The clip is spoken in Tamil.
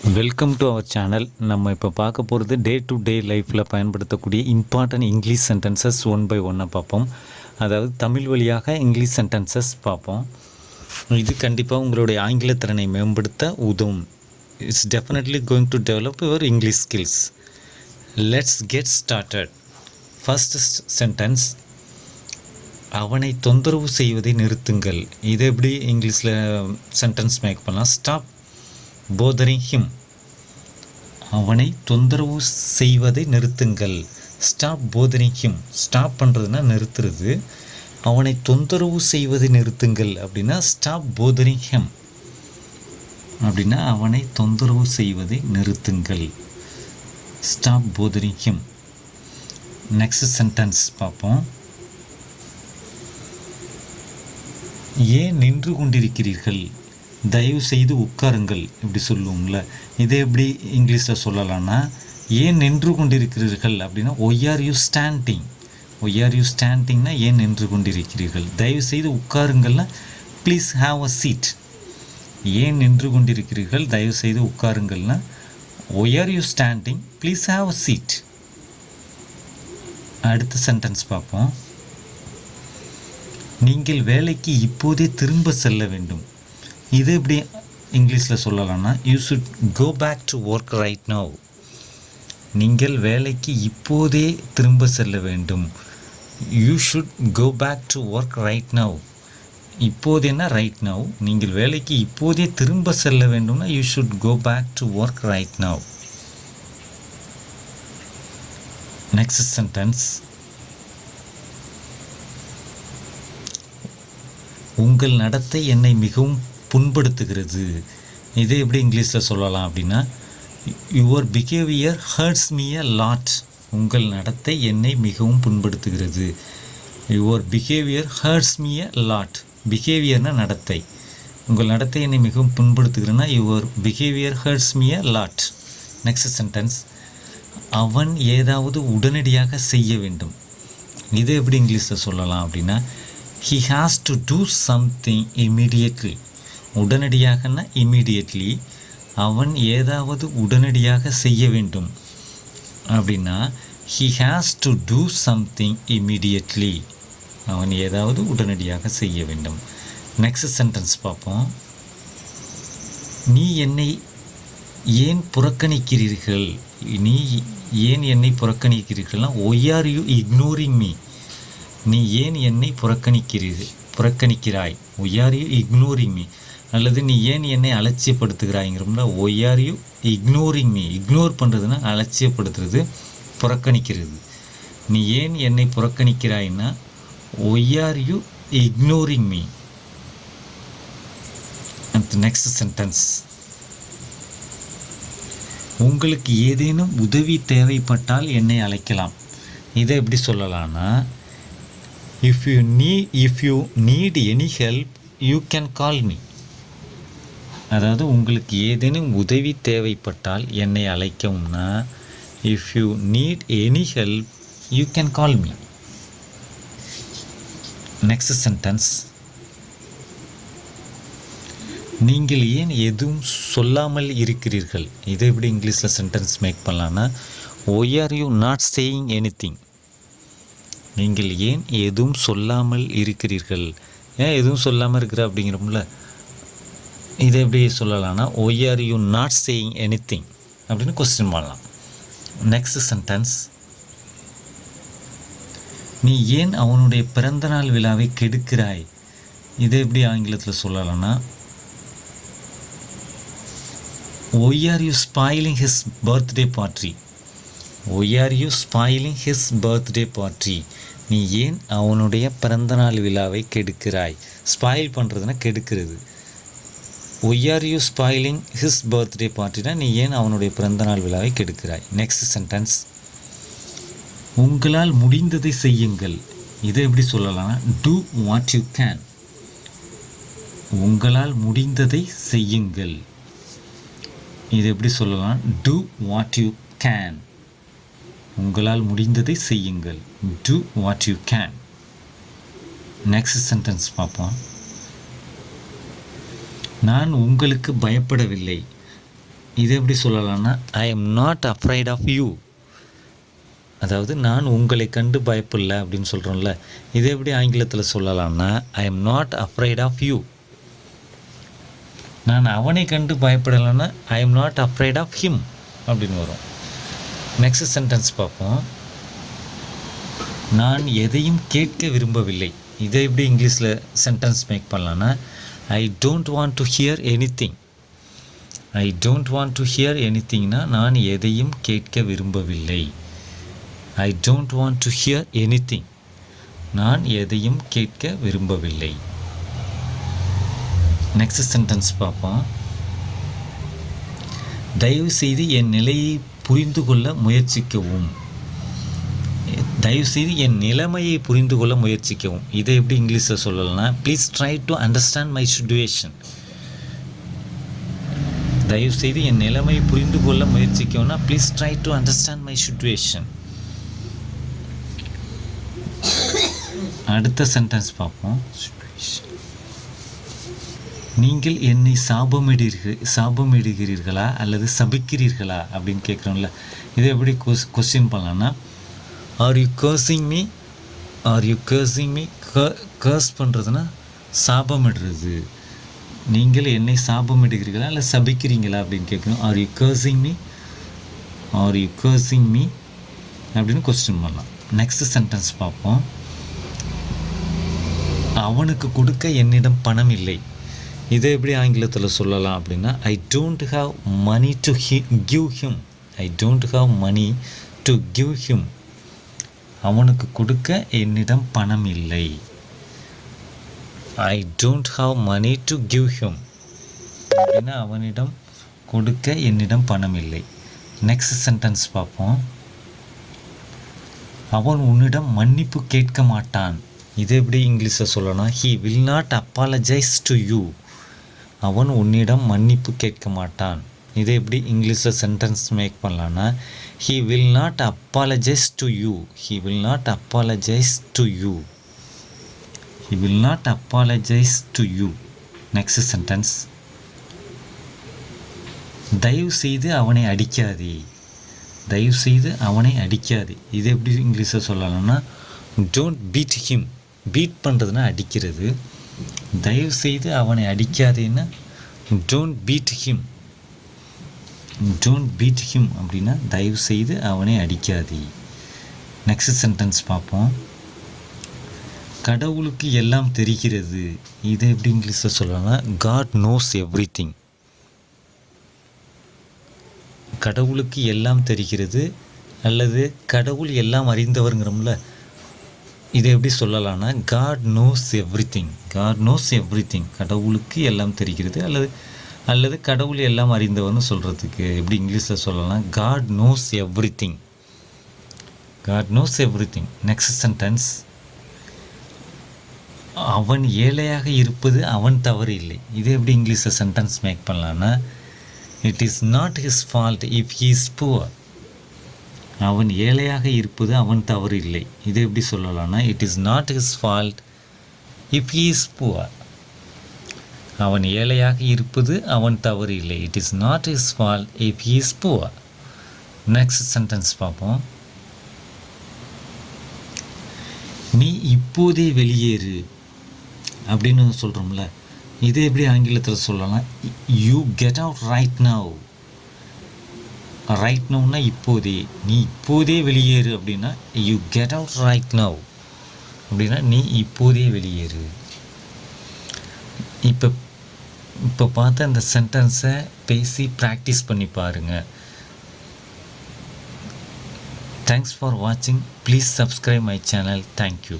Welcome to our channel. நம்ம இப்போ பார்க்க போகிறது டே டு டே லைஃப்பில் பயன்படுத்தக்கூடிய important English sentences one by ஒன்னாக பார்ப்போம். அதாவது தமிழ் வழியாக இங்கிலீஷ் சென்டென்சஸ் பார்ப்போம். இது கண்டிப்பாக உங்களுடைய ஆங்கில திறனை மேம்படுத்த உதவும். It's definitely going to develop your English skills. Let's get started. First sentence, அவனை தொந்தரவு செய்வதை நிறுத்துங்கள். இது எப்படி இங்கிலீஷில் சென்டென்ஸ் மேக் பண்ணலாம்? Stop bothering him. அவனை தொந்தரவு செய்வதை நிறுத்துங்கள். Stop bothering him. ஸ்டாப் பண்ணுறதுனா நிறுத்துறது. அவனை தொந்தரவு செய்வதை நிறுத்துங்கள் அப்படின்னா ஸ்டாப் bothering him அப்படின்னா அவனை தொந்தரவு செய்வதை நிறுத்துங்கள். Stop bothering him. Next sentence பார்ப்போம். ஏன் நின்று கொண்டிருக்கிறீர்கள்? தயவு செய்து உட்காருங்கள் இப்படி சொல்லுவோம்ல. இதை எப்படி இங்கிலீஷில் சொல்லலாம்னா, ஏன் நின்று கொண்டிருக்கிறீர்கள் அப்படின்னா why are you standing. Why are you ஸ்டாண்டிங்னா ஏன் நின்று கொண்டிருக்கிறீர்கள். தயவு செய்து உட்காருங்கள்னா ப்ளீஸ் ஹாவ் அ சீட். ஏன் நின்று கொண்டிருக்கிறீர்கள், தயவு செய்து உட்காருங்கள்னா why are you standing, please have a seat. அடுத்த சென்டென்ஸ் பார்ப்போம். நீங்கள் வேலைக்கு இப்போதே திரும்ப செல்ல வேண்டும். இது எப்படி இங்கிலீஷில் சொல்லலாம்னா, you should go back to work right now. நீங்கள் வேலைக்கு இப்போதே திரும்ப செல்ல வேண்டும். You should go back to work right now. இப்போதேனா ரைட் நவ். நீங்கள் வேலைக்கு இப்போதே திரும்ப செல்ல வேண்டும்னா you should go back to work right now. Next sentence, உங்கள் நடத்தை என்னை மிகவும் புண்படுத்துகிறது. இதை எப்படி இங்கிலீஷில் சொல்லலாம் அப்படின்னா, your behaviour hurts me a lot. உங்கள் நடத்தை என்னை மிகவும் புண்படுத்துகிறது. Your behaviour hurts me a lot. பிஹேவியர்னா நடத்தை. உங்கள் நடத்தை என்னை மிகவும் புண்படுத்துகிறதுனா your behaviour hurts me a lot. Next sentence, அவன் ஏதாவது உடனடியாக செய்ய வேண்டும். இதை எப்படி இங்கிலீஷில் சொல்லலாம் அப்படின்னா, he has to do something immediately. உடனடியாகனா இமீடியட்லி. அவன் ஏதாவது உடனடியாக செய்ய வேண்டும் அப்படின்னா he has to do something immediately. அவன் ஏதாவது உடனடியாக செய்ய வேண்டும். நெக்ஸ்ட் சென்டென்ஸ் பார்ப்போம். நீ என்னை ஏன் புறக்கணிக்கிறீர்கள்? நீ ஏன் என்னை புறக்கணிக்கிறீர்கள்னா why are you ignoring me. நீ ஏன் என்னை புறக்கணிக்கிறாய்? Why are you ignoring me. அல்லது நீ ஏன் என்னை அலட்சியப்படுத்துகிறாய்ங்கிறோம்ல, why are you ignoring me. Ignore பண்ணுறதுன்னா அலட்சியப்படுத்துறது, புறக்கணிக்கிறது. நீ ஏன் என்னை புறக்கணிக்கிறாய்னா why are you ignoring me. Next sentence, உங்களுக்கு ஏதேனும் உதவி தேவைப்பட்டால் என்னை அழைக்கலாம். இதை எப்படி சொல்லலாம்னா, if you need any help you can call me. அதாவது உங்களுக்கு ஏதேனும் உதவி தேவைப்பட்டால் என்னை அழைக்கவும்னா if you need any help you can call me. Next sentence, நீங்கள் ஏன் எதுவும் சொல்லாமல் இருக்கிறீர்கள். இதை எப்படி இங்கிலீஷில் சென்டென்ஸ் மேக் பண்ணலான்னா why are you not saying anything. நீங்கள் ஏன் எதுவும் சொல்லாமல் இருக்கிறீர்கள். ஏன் எதுவும் சொல்லாமல் இருக்கிற அப்படிங்கிறோம்ல, இதை எப்படி சொல்லலாம்னா why are you not saying anything அப்படின்னு கொஸ்டின் பண்ணலாம். நெக்ஸ்ட் சென்டென்ஸ், நீ ஏன் அவனுடைய பிறந்தநாள் விழாவை கெடுக்கிறாய். இதை எப்படி ஆங்கிலத்தில் சொல்லலாம்னா why are you spoiling his birthday party. why are you spoiling his birthday party. நீ ஏன் அவனுடைய பிறந்தநாள் விழாவை கெடுக்கிறாய். ஸ்பாயில் பண்ணுறதுனா கெடுக்கிறது. why are you spoiling his birthday partyனா நீ ஏன் அவனுடைய பிறந்தநாள் விழாவை கெடுக்கிறாய். நெக்ஸ்ட் சென்டென்ஸ், உங்களால் முடிந்ததை செய்யுங்கள். இதை எப்படி சொல்லலாம்னா do what you can. உங்களால் முடிந்ததை செய்யுங்கள். இது எப்படி சொல்லலாம்? do what you can. உங்களால் முடிந்ததை செய்யுங்கள். do what you can. Next sentence பார்ப்போம். நான் உங்களுக்கு பயப்படவில்லை. இது எப்படி சொல்லலாம்னா I am not afraid of you. அதாவது நான் உங்களை கண்டு பயப்படல அப்படின்னு சொல்கிறோம்ல, இது எப்படி ஆங்கிலத்தில் சொல்லலாம்னா I am not afraid of you. நான் அவனை கண்டு பயப்படலைன்னா I am not afraid of him அப்படின்னு வரும். நெக்ஸ்ட் சென்டென்ஸ் பார்ப்போம். நான் எதையும் கேட்க விரும்பவில்லை. இதை எப்படி இங்கிலீஷில் சென்டென்ஸ் மேக் பண்ணலான்னா I don't want to hear anything. I don't want to hear எனிதிங்னா நான் எதையும் கேட்க விரும்பவில்லை. I don't want to hear anything, நான் எதையும் கேட்க விரும்பவில்லை. நெக்ஸ்ட் சென்டென்ஸ் பார்ப்போம். தயவுசெய்து என் நிலையை புரிந்து கொள்ள முயற்சிக்கவும். தயவுசெய்து என் நிலைமையை புரிந்து கொள்ள முயற்சிக்கவும். இதை எப்படி இங்கிலீஷில் சொல்லலைன்னா please try to understand my situation. தயவுசெய்து என் நிலைமையை புரிந்து கொள்ள முயற்சிக்கவும்னா please try to understand my situation. அடுத்த சென்டென்ஸ் பார்ப்போம். நீங்கள் என்னை சாபமிடுகிறீர்களா அல்லது சபிக்கிறீர்களா அப்படின்னு கேட்குறோம்ல, இதை எப்படி கொஸ்டின் பண்ணலான்னா are you cursing me, are you cursing me. Curse பண்ணுறதுன்னா சாபமிடுறது. நீங்கள் என்னை சாபமிடுகிறீர்களா இல்லை சபிக்கிறீங்களா அப்படின்னு கேட்கணும். Are you cursing me, are you cursing me அப்படின்னு கொஸ்டின் பண்ணலாம். நெக்ஸ்ட் சென்டென்ஸ் பார்ப்போம். அவனுக்கு கொடுக்க என்னிடம் பணம் இல்லை. இதை எப்படி ஆங்கிலத்தில் சொல்லலாம் அப்படின்னா I don't have money to give him. I don't have money to give him. அவனுக்கு கொடுக்க என்னிடம் பணம் இல்லை. I don't have money to give him அப்படின்னா அவனிடம் கொடுக்க என்னிடம் பணம் இல்லை. நெக்ஸ்ட் சென்டென்ஸ் பார்ப்போம். அவன் உன்னிடம் மன்னிப்பு கேட்க மாட்டான். இது எப்படி இங்கிலீஷில் சொல்லலாம் he will not apologise to you. அவன் உன்னிடம் மன்னிப்பு கேட்க மாட்டான். இதை எப்படி இங்கிலீஷில் சென்டென்ஸ் மேக் பண்ணலான்னா he will not apologise to you. He will not apologise to you. He will not apologise to you. Next sentence. தயவு செய்து அவனை அடிக்காதே. தயவு செய்து அவனை அடிக்காதே. இது எப்படி இங்கிலீஷில் சொல்லலாம்னா டோன்ட் பீட் ஹிம். பீட் பண்ணுறதுனா அடிக்கிறது. தயவு செய்து அவனை அடிக்காதேன்னா don't beat him. Don't beat him அப்படின்னா தயவு செய்து அவனை அடிக்காதே. நெக்ஸ்ட் சென்டென்ஸ் பார்ப்போம். கடவுளுக்கு எல்லாம் தெரிகிறது. இதை எப்படி இங்கிலீஷில் சொல்லலாம்னா காட் நோஸ் எவ்ரிதிங். கடவுளுக்கு எல்லாம் தெரிகிறது அல்லது கடவுள் எல்லாம் அறிந்தவருங்கிறோம்ல, இதை எப்படி சொல்லலாம்னா God knows everything. God knows everything. கடவுளுக்கு எல்லாம் தெரிகிறது அல்லது கடவுள் எல்லாம் அறிந்தவர்னு சொல்கிறதுக்கு எப்படி இங்கிலீஷில் சொல்லலாம் God knows everything. God knows everything. Next sentence. அவன் ஏழையாக இருப்பது அவன் தவறு இல்லை. இதை எப்படி இங்கிலீஷில் சென்டென்ஸ் மேக் பண்ணலான்னா it is not his fault if he is poor. அவன் ஏழையாக இருப்பது அவன் தவறு இல்லை. இதை எப்படி சொல்லலாம்னா it is not his fault if he is poor. அவன் ஏழையாக இருப்பது அவன் தவறு இல்லை. It is not his fault if he is poor. Next sentence பார்ப்போம். நீ இப்போதே வெளியேறு அப்படின்னு சொல்கிறோம்ல, இதை எப்படி ஆங்கிலத்தில் சொல்லலாம் you get out right now. Right நவ்னா இப்போதே. நீ இப்போதே வெளியேறு அப்படின்னா you get out right now அப்படின்னா நீ இப்போதே வெளியேறு. இப்போ பார்த்த அந்த சென்டென்ஸை பேசி ப்ராக்டிஸ் பண்ணி பாருங்கள். தேங்க்ஸ் ஃபார் வாட்சிங். Please subscribe my channel. Thank you.